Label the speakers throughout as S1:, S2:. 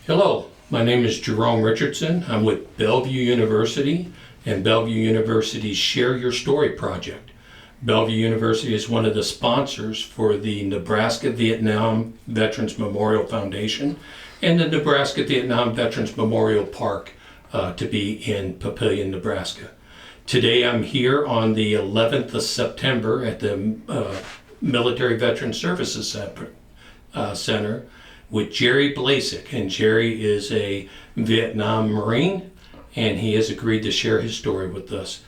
S1: Hello, my name is Jerome Richardson. I'm with Bellevue University and Bellevue University's Share Your Story project. Bellevue University is one of the sponsors for the Nebraska Vietnam Veterans Memorial Foundation and the Nebraska Vietnam Veterans Memorial Park to be in Papillion, Nebraska. Today I'm here on the 11th of September at the Military Veteran Services Center with Jerry Blasig, and Jerry is a Vietnam Marine, and he has agreed to share his story with us.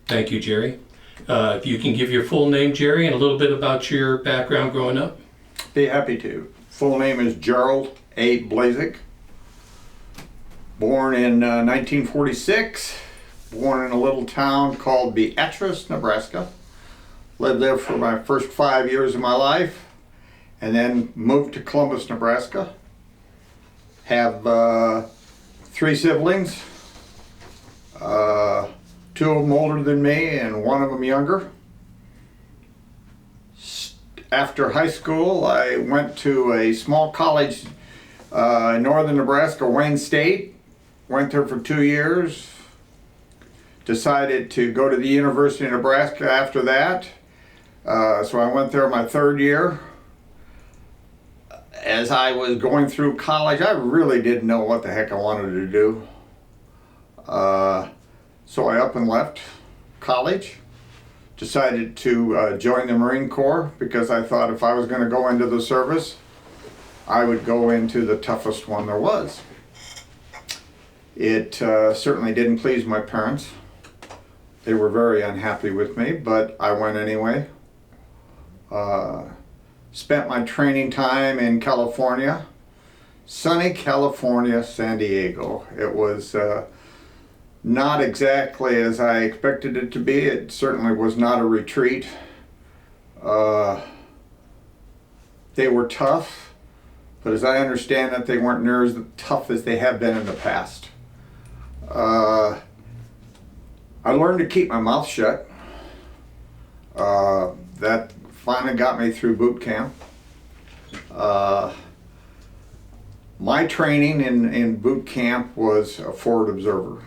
S1: Thank you, Jerry. If you can give your full name, Jerry, and a little bit about your background growing up.
S2: Be happy to. Full name is Gerald A. Blasig. Born in 1946. Born in a little town called Beatrice, Nebraska. Lived there for my first 5 years of my life, and then moved to Columbus, Nebraska. Have 3 siblings, 2 of them older than me and 1 of them younger. After high school, I went to a small college in northern Nebraska, Wayne State. Went there for 2 years. Decided to go to the University of Nebraska after that. So I went there my 3rd year. As I was going through college, I really didn't know what the heck I wanted to do. So I up and left college. Decided to join the Marine Corps because I thought if I was going to go into the service, I would go into the toughest one there was. It certainly didn't please my parents. They were very unhappy with me, but I went anyway. Spent my training time in California, sunny California, San Diego. It was not exactly as I expected it to be. It certainly was not a retreat. They were tough, but as I understand it, they weren't near as tough as they have been in the past. I learned to keep my mouth shut. That finally got me through boot camp. My training in boot camp was a forward observer.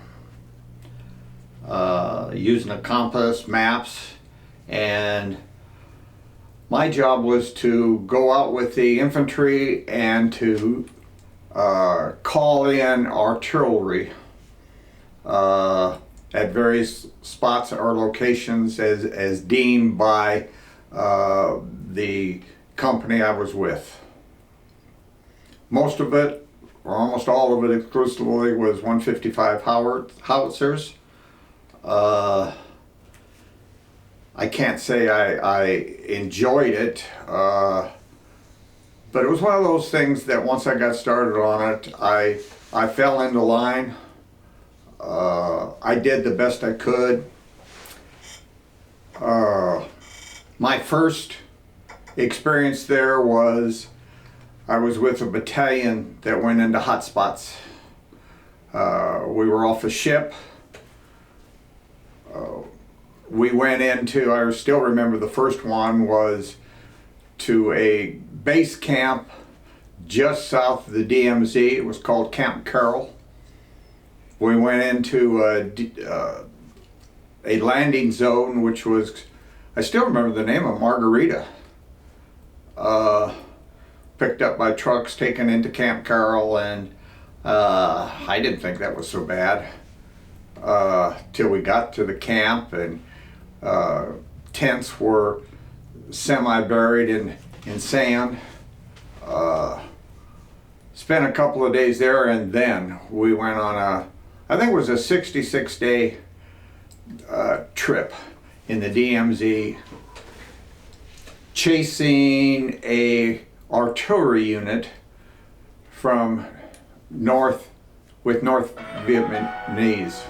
S2: Using a compass, maps, and my job was to go out with the infantry and to call in artillery at various spots or locations as deemed by the company I was with. Most of it, or almost all of it exclusively, was 155 howitzers. I can't say I enjoyed it, but it was one of those things that once I got started on it, I fell into line. I did the best I could. My first experience there was I was with a battalion that went into hot spots. We were off a ship. We went into, I still remember the first one was to a base camp just south of the DMZ. It was called Camp Carroll. We went into a landing zone, which was, I still remember the name of Margarita. Picked up by trucks, taken into Camp Carroll, and I didn't think that was so bad till we got to the camp, and tents were semi-buried in sand. Spent a couple of days there, and then we went on I think it was a 66-day trip in the DMZ, chasing a artillery unit from North Vietnamese.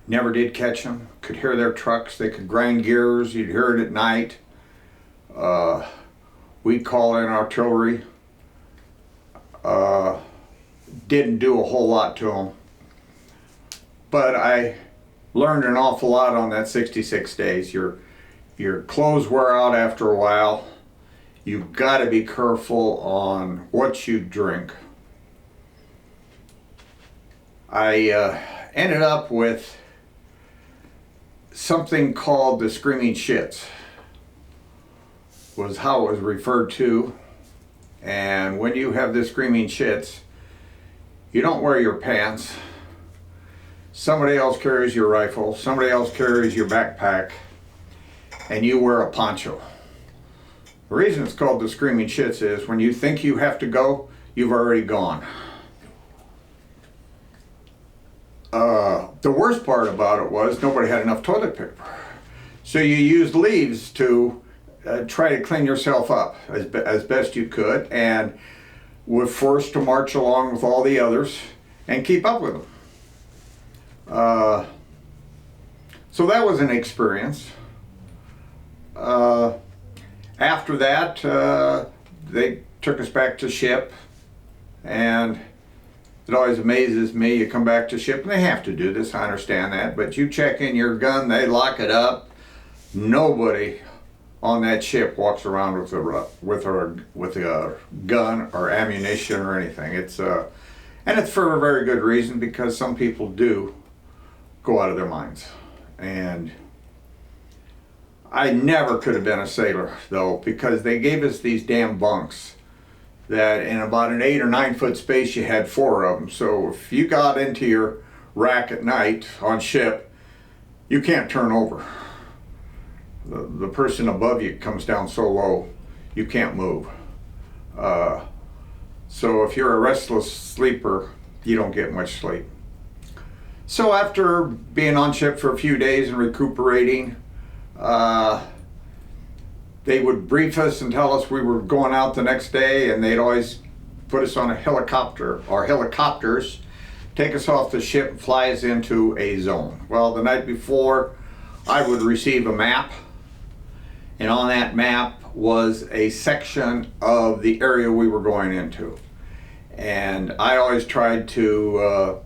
S2: Never did catch them. Could hear their trucks. They could grind gears. You'd hear it at night. We'd call in artillery. Didn't do a whole lot to them. But I learned an awful lot on that 66 days. Your clothes wear out after a while. You've got to be careful on what you drink. I ended up with something called the screaming shits, was how it was referred to. And when you have the screaming shits, you don't wear your pants. Somebody else carries your rifle, somebody else carries your backpack, and you wear a poncho. The reason it's called the screaming shits is when you think you have to go, you've already gone. The worst part about it was nobody had enough toilet paper. So you used leaves to try to clean yourself up as best you could, and were forced to march along with all the others and keep up with them. So that was an experience. After that, they took us back to ship, and it always amazes me, you come back to ship, and they have to do this, I understand that, but you check in your gun, they lock it up. Nobody on that ship walks around with a gun or ammunition or anything. And it's for a very good reason, because some people do go out of their minds. And I never could have been a sailor, though, because they gave us these damn bunks that in about an 8 or 9 foot space you had 4 of them. So if you got into your rack at night on ship, you can't turn over. The person above you comes down so low you can't move. So if you're a restless sleeper, you don't get much sleep. So after being on ship for a few days and recuperating, they would brief us and tell us we were going out the next day, and they'd always put us on a helicopter or helicopters, take us off the ship and fly us into a zone. Well, the night before, I would receive a map, and on that map was a section of the area we were going into. And I always tried to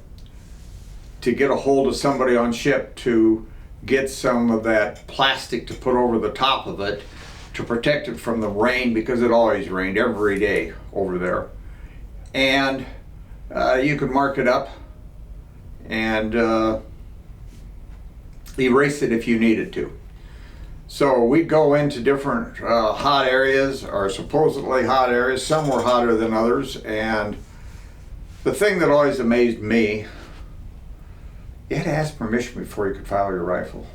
S2: get a hold of somebody on ship to get some of that plastic to put over the top of it to protect it from the rain, because it always rained every day over there. And you could mark it up and erase it if you needed to. So we'd go into different hot areas, or supposedly hot areas. Some were hotter than others. And the thing that always amazed me, you had to ask permission before you could fire your rifle.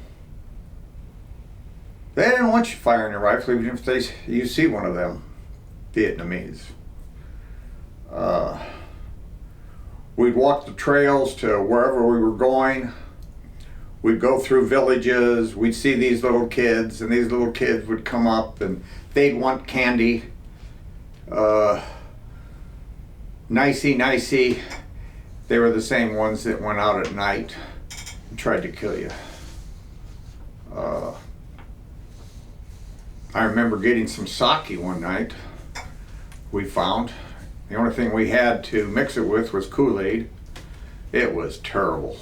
S2: They didn't want you firing your rifle even if you see one of them Vietnamese. We'd walk the trails to wherever we were going. We'd go through villages. We'd see these little kids, and these little kids would come up and they'd want candy. Nicey. They were the same ones that went out at night and tried to kill you. I remember getting some sake one night we found. The only thing we had to mix it with was Kool-Aid. It was terrible.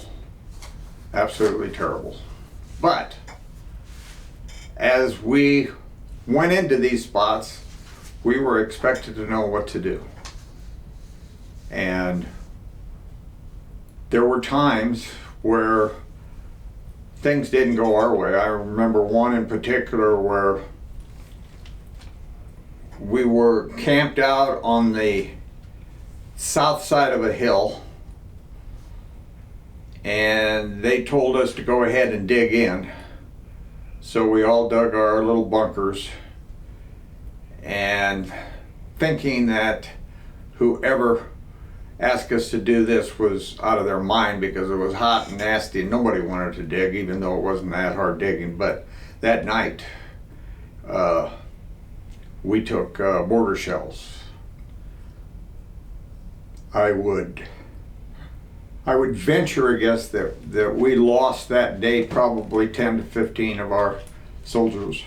S2: Absolutely terrible. But as we went into these spots, we were expected to know what to do. And there were times where things didn't go our way. I remember one in particular where we were camped out on the south side of a hill, and they told us to go ahead and dig in. So we all dug our little bunkers, and thinking that whoever asked us to do this was out of their mind, because it was hot and nasty and nobody wanted to dig, even though it wasn't that hard digging. But that night we took mortar shells. I would venture a guess that we lost that day probably 10 to 15 of our soldiers.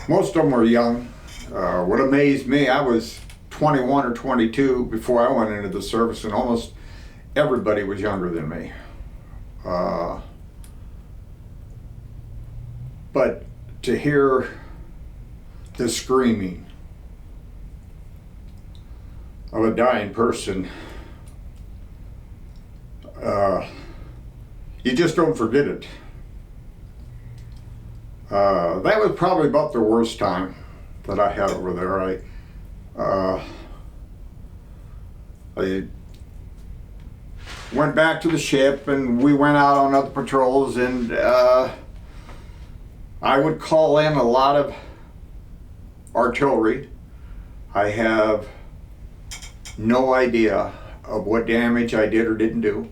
S2: Most of them were young. What amazed me, I was 21 or 22 before I went into the service, and almost everybody was younger than me. But to hear the screaming of a dying person you just don't forget it. That was probably about the worst time that I had over there. I went back to the ship and we went out on other patrols, and I would call in a lot of artillery. I have no idea of what damage I did or didn't do.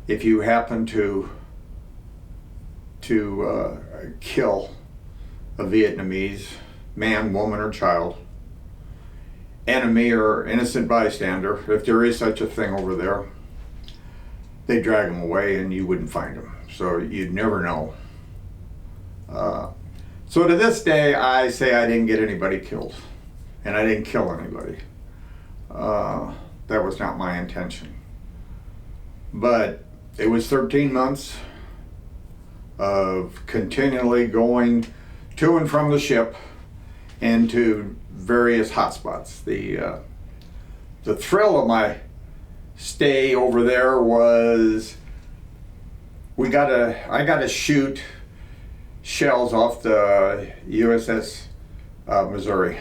S2: If you happen to kill a Vietnamese man, woman, or child, enemy or innocent bystander, if there is such a thing over there, they drag them away and you wouldn't find them. So you'd never know. So to this day, I say I didn't get anybody killed, and I didn't kill anybody. That was not my intention. But it was 13 months of continually going to and from the ship into various hotspots. The thrill of my stay over there was I got to shoot shells off the USS Missouri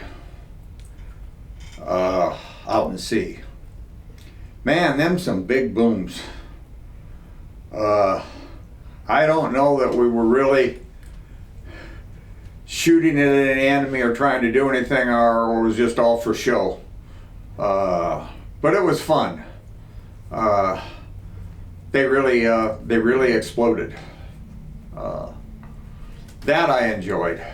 S2: out in the sea. Man, them some big booms. I don't know that we were really shooting at an enemy or trying to do anything, or it was just all for show. But it was fun. They really exploded. That I enjoyed.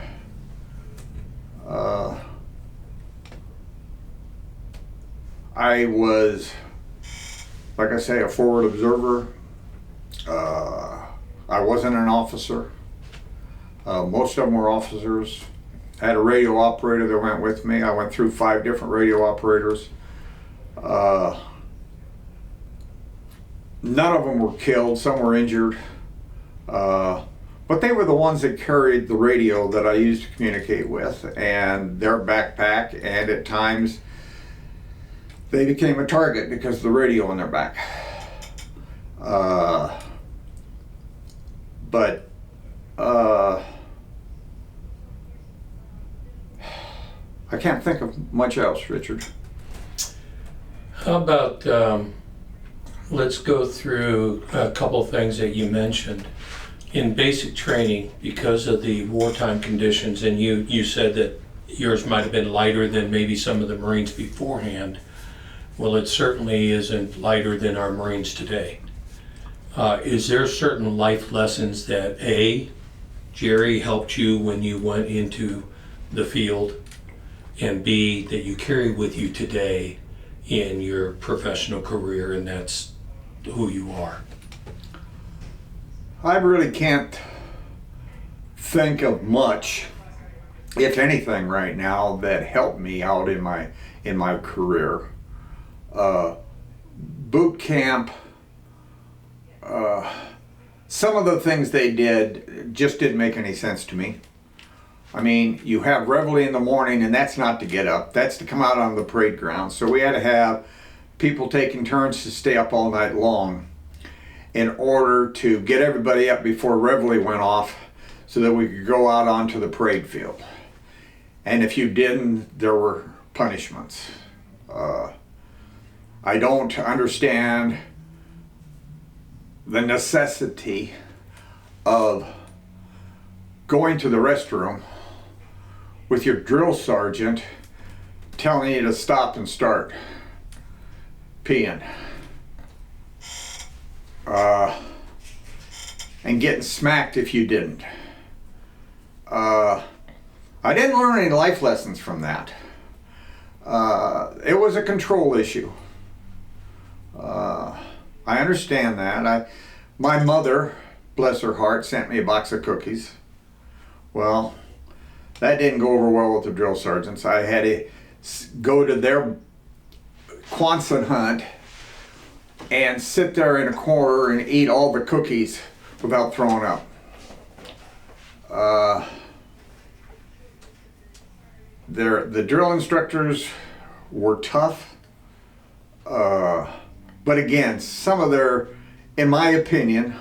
S2: I was, like I say, a forward observer. I wasn't an officer. Most of them were officers. I had a radio operator that went with me. I went through 5 different radio operators. None of them were killed. Some were injured. But they were the ones that carried the radio that I used to communicate with, and their backpack, and at times they became a target because of the radio on their back. But I can't think of much else, Richard.
S1: How about let's go through a couple things that you mentioned. In basic training, because of the wartime conditions, and you said that yours might have been lighter than maybe some of the Marines beforehand. Well, it certainly isn't lighter than our Marines today. Is there certain life lessons that Jerry helped you when you went into the field, and B, that you carry with you today in your professional career, and that's who you are?
S2: I really can't think of much, if anything, right now that helped me out in my career. Boot camp, some of the things they did just didn't make any sense to me. I mean, you have reveille in the morning, and that's not to get up, that's to come out on the parade ground. So we had to have people taking turns to stay up all night long in order to get everybody up before reveille went off so that we could go out onto the parade field. And if you didn't, there were punishments. I don't understand the necessity of going to the restroom with your drill sergeant telling you to stop and start peeing. And getting smacked if you didn't. I didn't learn any life lessons from that. It was a control issue. I understand that. My mother, bless her heart, sent me a box of cookies. Well, that didn't go over well with the drill sergeants. I had to go to their Quonset hunt and sit there in a corner and eat all the cookies without throwing up. The drill instructors were tough. But again, some of their, in my opinion,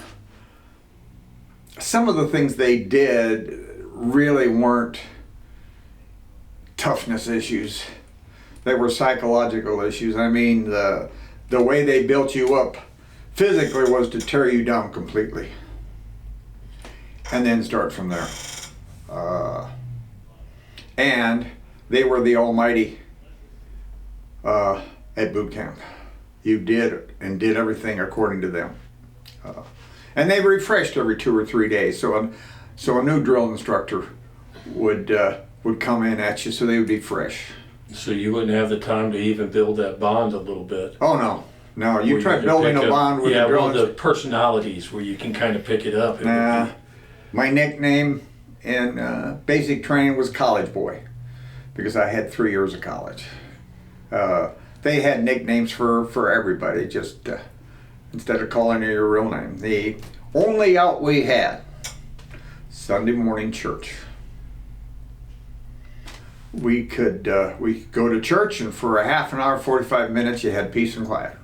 S2: some of the things they did really weren't toughness issues. They were psychological issues. I mean, the way they built you up physically was to tear you down completely. And then start from there. And they were the almighty at boot camp. You did everything according to them. And they refreshed every 2 or 3 days. So a new drill instructor would come in at you, so they would be fresh.
S1: So you wouldn't have the time to even build that bond a little bit.
S2: Oh no! You try building a bond with a drill
S1: the personalities where you can kind of pick it up.
S2: My nickname in basic training was College Boy, because I had 3 years of college. They had nicknames for everybody, just instead of calling you your real name. The only out we had, Sunday morning church. We could go to church, and for a half an hour, 45 minutes, you had peace and quiet.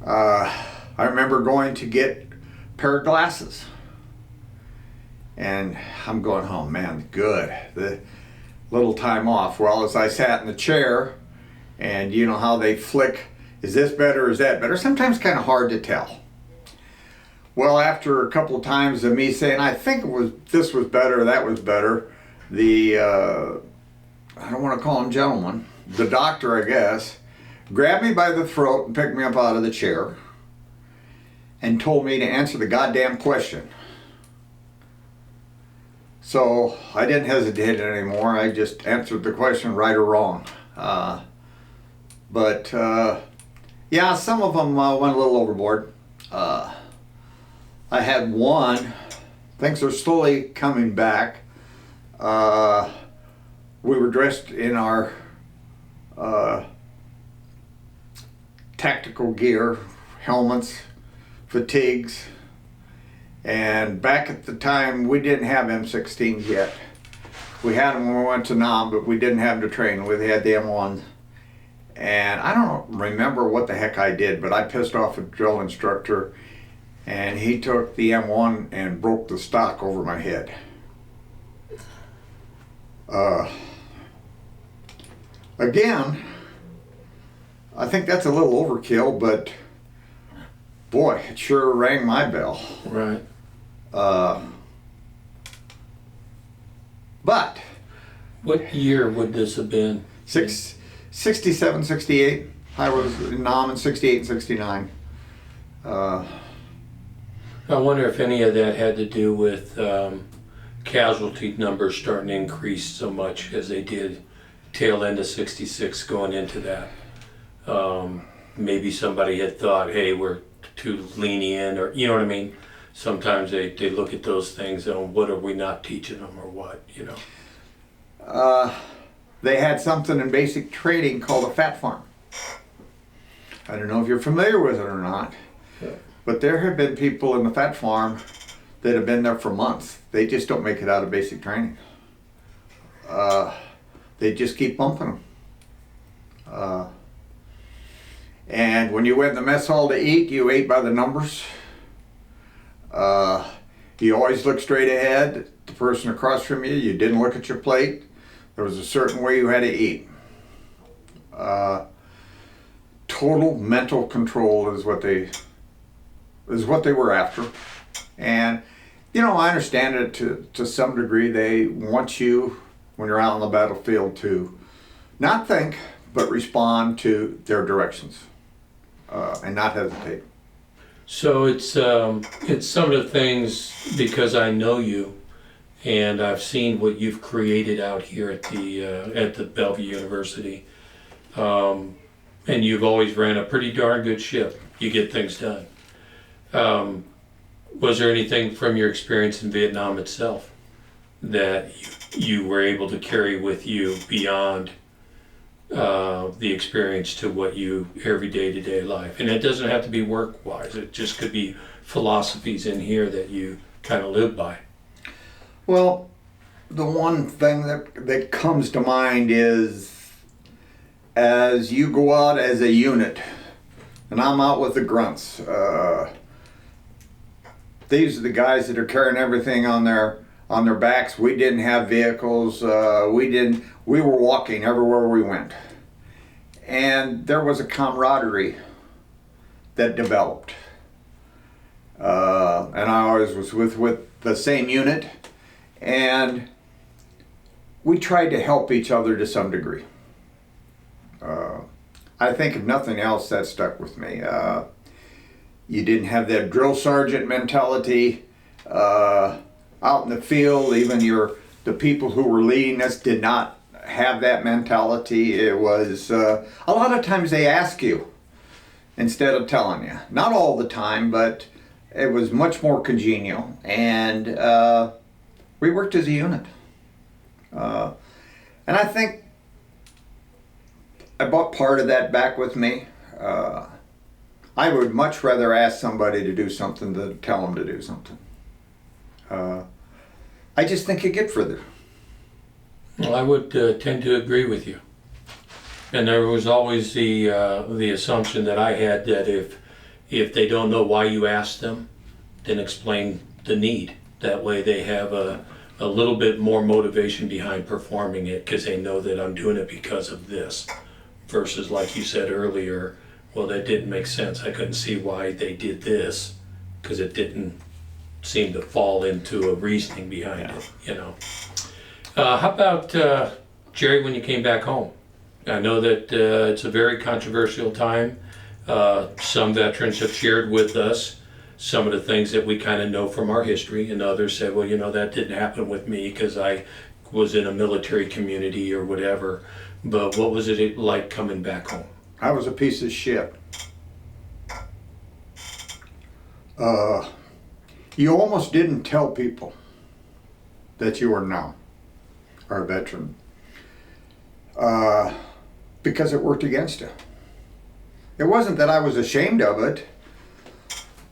S2: I remember going to get a pair of glasses. And I'm going home, man, good. The little time off. Well, as I sat in the chair, and you know how they flick, is this better or is that better? Sometimes kind of hard to tell. Well, after a couple of times of me saying, I think this was better, that was better, I don't want to call him gentleman, the doctor, I guess, grabbed me by the throat and picked me up out of the chair and told me to answer the goddamn question. So I didn't hesitate anymore. I just answered the question right or wrong. But yeah, some of them went a little overboard. I had one, things are slowly coming back. We were dressed in our tactical gear, helmets, fatigues, and back at the time we didn't have M16s yet. We had them when we went to Nam, but we didn't have them to train. We had the M1. And I don't remember what the heck I did, but I pissed off a drill instructor, and he took the M1 and broke the stock over my head. Again, I think that's a little overkill, but boy, it sure rang my bell.
S1: Right.
S2: But
S1: what year would this have been?
S2: 67, 68. I was in Nam in 68 and 69.
S1: I wonder if any of that had to do with casualty numbers starting to increase so much as they did tail end of 66 going into that. Maybe somebody had thought, hey, we're too lenient, or you know what I mean? Sometimes they look at those things and what are we not teaching them or what, you know?
S2: They had something in basic training called a fat farm. I don't know if you're familiar with it or not, but there have been people in the fat farm that have been there for months. They just don't make it out of basic training. They just keep bumping them. And when you went in the mess hall to eat, you ate by the numbers. You always looked straight ahead. The person across from you, you didn't look at your plate. There was a certain way you had to eat. Total mental control is what they were after. And you know, I understand it to some degree. They want you, when you're out on the battlefield, to not think, but respond to their directions, and not hesitate.
S1: So it's some of the things, because I know you, and I've seen what you've created out here at the Bellevue University, and you've always ran a pretty darn good ship. You get things done. Was there anything from your experience in Vietnam itself that you were able to carry with you beyond the experience to what you every day-to-day life? And it doesn't have to be work-wise. It just could be philosophies in here that you kind of live by.
S2: Well, the one thing that comes to mind is, as you go out as a unit and I'm out with the grunts. These are the guys that are carrying everything on their backs. We didn't have vehicles. We were walking everywhere we went. And there was a camaraderie that developed. And I always was with the same unit, and we tried to help each other to some degree. I think if nothing else, that stuck with me. You didn't have that drill sergeant mentality out in the field. Even the people who were leading us did not have that mentality. It was a lot of times they ask you instead of telling you. Not all the time, but it was much more congenial, and we worked as a unit. And I think I brought part of that back with me. I would much rather ask somebody to do something than tell them to do something. I just think you get further.
S1: Well, I would tend to agree with you. And there was always the assumption that I had that if they don't know why you asked them, then explain the need. That way they have a little bit more motivation behind performing it because they know that I'm doing it because of this. Versus, like you said earlier, well, that didn't make sense. I couldn't see why they did this because it didn't seem to fall into a reasoning behind it, you know. How about, Jerry, when you came back home? I know that it's a very controversial time. Some veterans have shared with us some of the things that we kind of know from our history, and others said, well, you know, that didn't happen with me because I was in a military community or whatever. But what was it like coming back home?
S2: I was a piece of shit. You almost didn't tell people that you were now a veteran because it worked against you. It wasn't that I was ashamed of it.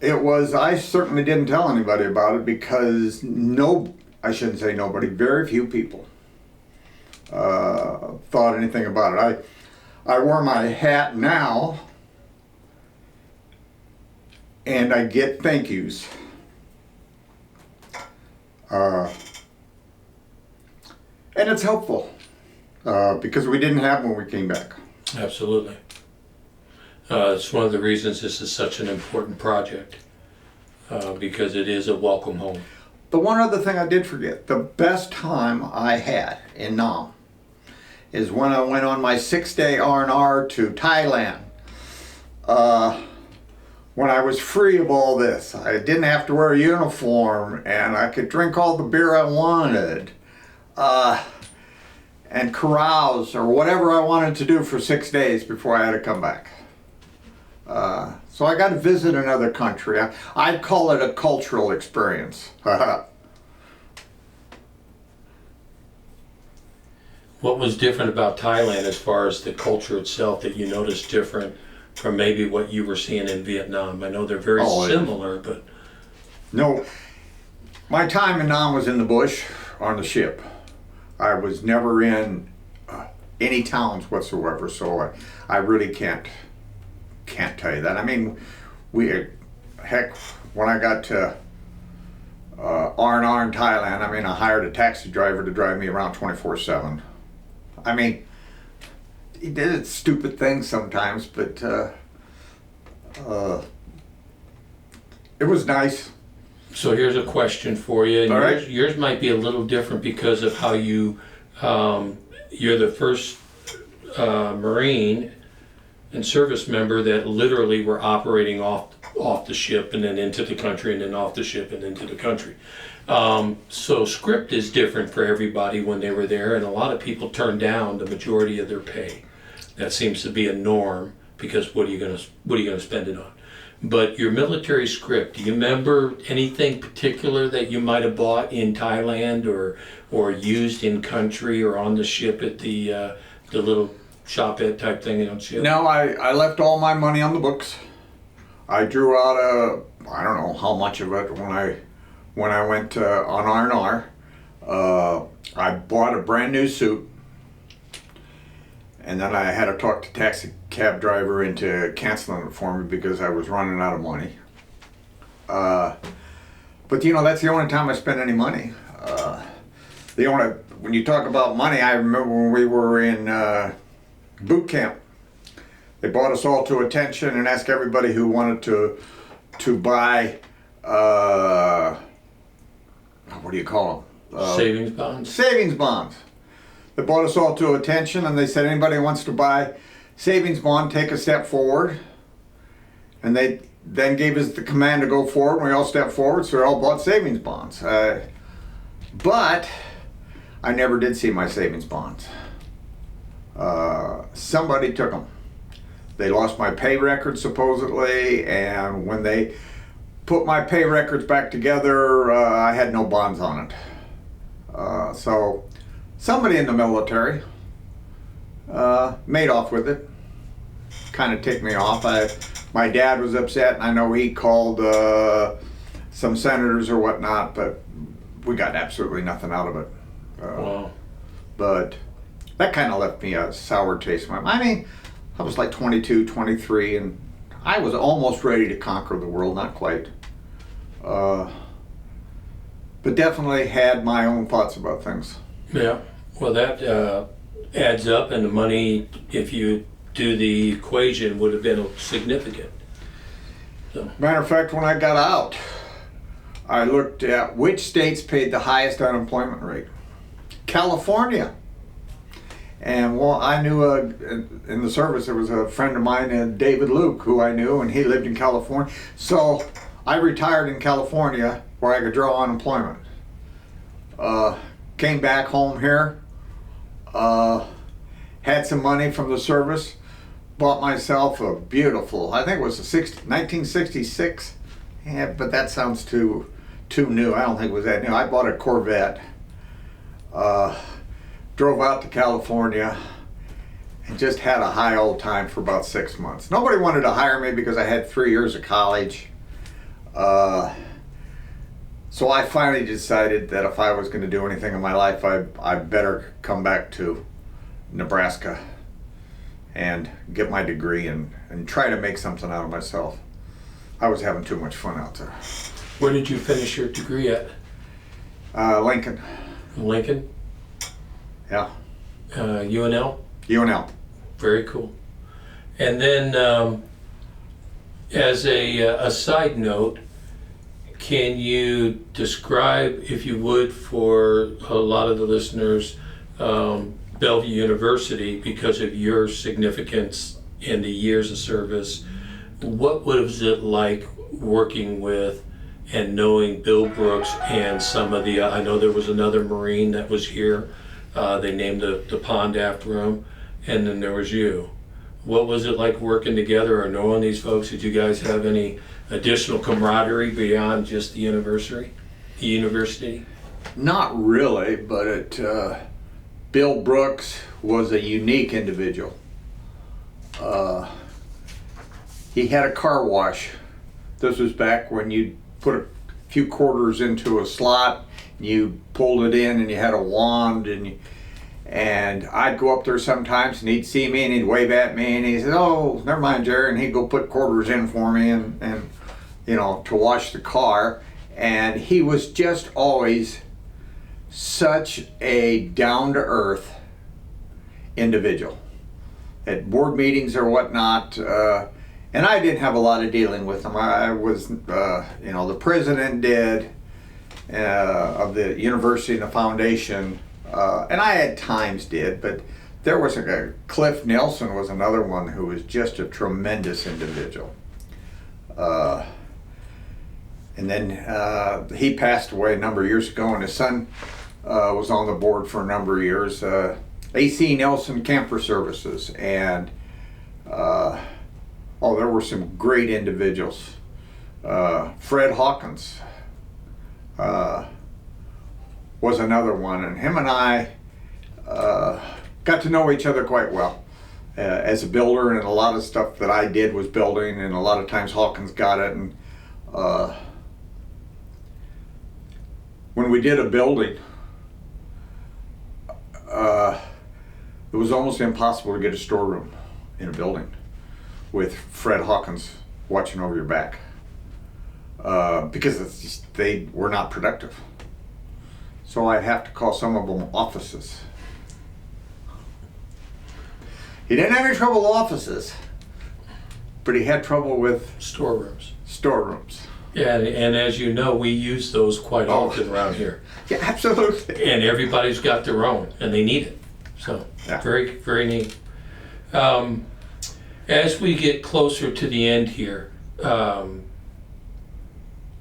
S2: It was, I certainly didn't tell anybody about it because I shouldn't say nobody, very few people thought anything about it. I wear my hat now and I get thank yous. And it's helpful because we didn't have when we came back.
S1: Absolutely. It's one of the reasons this is such an important project because it is a welcome home.
S2: The one other thing I did forget, the best time I had in Nam is when I went on my 6-day R&R to Thailand. When I was free of all this, I didn't have to wear a uniform and I could drink all the beer I wanted and carouse or whatever I wanted to do for 6 days before I had to come back. So I got to visit another country. I'd call it a cultural experience.
S1: What was different about Thailand as far as the culture itself that you noticed different from maybe what you were seeing in Vietnam? I know they're very similar, but...
S2: No, my time in Nam was in the bush on the ship. I was never in any towns whatsoever, so I really can't tell you that. I mean, heck, when I got to R&R in Thailand, I mean, I hired a taxi driver to drive me around 24/7. I mean, he did stupid things sometimes, but it was nice.
S1: So here's a question for you, and
S2: All right.
S1: yours might be a little different because of how you're the first Marine and service member that literally were operating off the ship and then into the country and then off the ship and into the country. So script is different for everybody when they were there, and a lot of people turn down the majority of their pay. That seems to be a norm because what are you gonna spend it on? But your military script, do you remember anything particular that you might have bought in Thailand or used in country or on the ship at the little shop-ed type thing on ship?
S2: No, I left all my money on the books. I drew out I don't know how much of it when I went on R&R. I bought a brand new suit, and then I had to talk to taxi cab driver into canceling it for me because I was running out of money. But you know, that's the only time I spent any money. When you talk about money, I remember when we were in boot camp. They brought us all to attention and asked everybody who wanted to buy, what do you call them?
S1: Savings bonds?
S2: Savings bonds. They brought us all to attention and they said, anybody who wants to buy savings bond, take a step forward. And they then gave us the command to go forward, and we all stepped forward, so we all bought savings bonds. But I never did see my savings bonds. Somebody took them. They lost my pay records supposedly, and when they put my pay records back together, I had no bonds on it. So somebody in the military made off with it, kind of ticked me off. My dad was upset, and I know he called some senators or whatnot, but we got absolutely nothing out of it.
S1: Wow.
S2: But that kind of left me a sour taste in my mouth. I mean, I was like 22, 23, and I was almost ready to conquer the world, not quite. But definitely had my own thoughts about things.
S1: Yeah. Well, that adds up, and the money, if you do the equation, would have been significant. So.
S2: Matter of fact, when I got out, I looked at which states paid the highest unemployment rate. California. And well, I knew in the service there was a friend of mine, David Luke, who I knew, and he lived in California. So I retired in California where I could draw unemployment. Came back home here, had some money from the service, bought myself a beautiful, I think it was a 1966, yeah, but that sounds too new. I don't think it was that new. I bought a Corvette. Drove out to California and just had a high old time for about 6 months. Nobody wanted to hire me because I had 3 years of college. So I finally decided that if I was going to do anything in my life, I better come back to Nebraska and get my degree and try to make something out of myself. I was having too much fun out there.
S1: Where did you finish your degree at?
S2: Lincoln.
S1: Lincoln?
S2: Yeah.
S1: UNL?
S2: UNL.
S1: Very cool. And then, as a side note, can you describe, if you would, for a lot of the listeners, Bellevue University, because of your significance in the years of service, what was it like working with and knowing Bill Brooks and some of the, I know there was another Marine that was here, they named the pond after him, and then there was you. What was it like working together or knowing these folks? Did you guys have any additional camaraderie beyond just the university?
S2: Not really, but Bill Brooks was a unique individual. He had a car wash. This was back when you put a few quarters into a slot, you pulled it in, and you had a wand, and I'd go up there sometimes, and he'd see me, and he'd wave at me, and he said, "Oh, never mind, Jerry," and he'd go put quarters in for me, and you know, to wash the car. And he was just always such a down-to-earth individual. At board meetings or whatnot, and I didn't have a lot of dealing with him. I was, you know, the president did of the university and the foundation, and I at times did, but there was Cliff Nelson was another one who was just a tremendous individual. And then he passed away a number of years ago, and his son was on the board for a number of years. AC Nelson Camper Services, and there were some great individuals. Fred Hawkins was another one, and him and I got to know each other quite well. As a builder, and a lot of stuff that I did was building, and a lot of times Hawkins got it. And when we did a building, it was almost impossible to get a storeroom in a building. with Fred Hawkins watching over your back. Because it's just, they were not productive. So I'd have to call some of them offices. He didn't have any trouble with offices, but he had trouble with
S1: Storerooms.
S2: storerooms.
S1: Yeah, and as you know, we use those quite
S2: Oh.
S1: often around here.
S2: Yeah, absolutely.
S1: And everybody's got their own, and they need it. So,
S2: Yeah.
S1: very, very neat. As we get closer to the end here,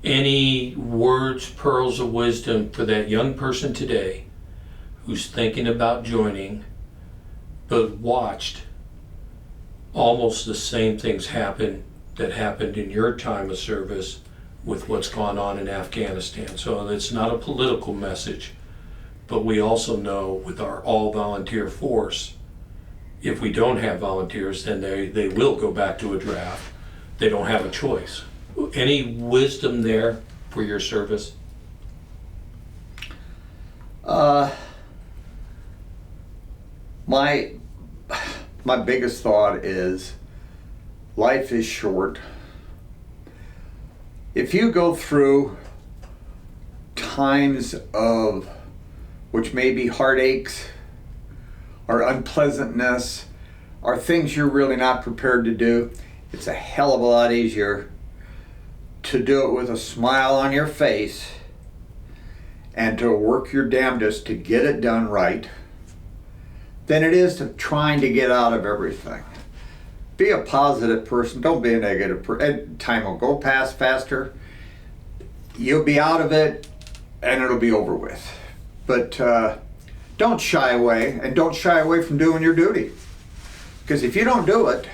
S1: any words, pearls of wisdom for that young person today who's thinking about joining, but watched almost the same things happen that happened in your time of service with what's gone on in Afghanistan? So it's not a political message, but we also know with our all-volunteer force, if we don't have volunteers, then they will go back to a draft. They don't have a choice. Any wisdom there for your service?
S2: My biggest thought is life is short. If you go through times of which may be heartaches or unpleasantness or things you're really not prepared to do, it's a hell of a lot easier to do it with a smile on your face and to work your damnedest to get it done right than it is to trying to get out of everything. Be a positive person, don't be a negative person. Time will go past faster. You'll be out of it and it'll be over with. But don't shy away, and don't shy away from doing your duty. Because if you don't do it,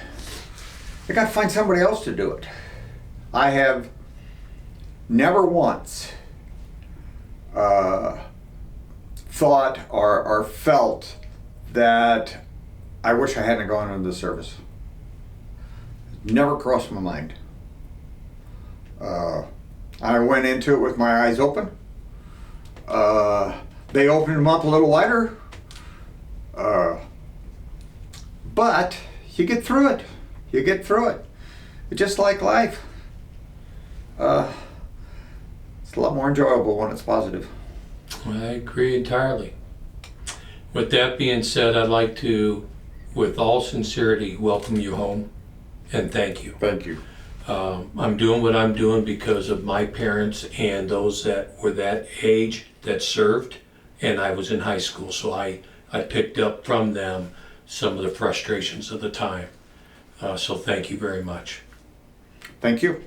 S2: you got to find somebody else to do it. I have never once thought or felt that I wish I hadn't gone into the service. Never crossed my mind. I went into it with my eyes open. They opened them up a little wider. But you get through it. You get through it. It's just like life. It's a lot more enjoyable when it's positive.
S1: I agree entirely. With that being said, I'd like to, with all sincerity, welcome you home and thank you.
S2: Thank you.
S1: I'm doing what I'm doing because of my parents and those that were that age that served, and I was in high school, so I picked up from them some of the frustrations of the time. So thank you very much.
S2: Thank you.